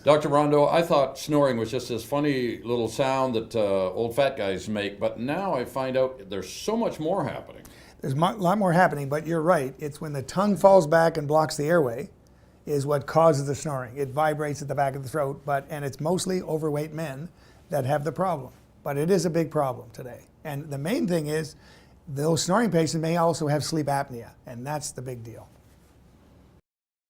Dr. Rondo, I thought snoring was just this funny little sound that old fat guys make, but now I find out there's so much more happening. There's a lot more happening, but you're right. It's when the tongue falls back and blocks the airway is what causes the snoring. It vibrates at the back of the throat, and it's mostly overweight men that have the problem. But it is a big problem today. And the main thing is those snoring patients may also have sleep apnea, and that's the big deal.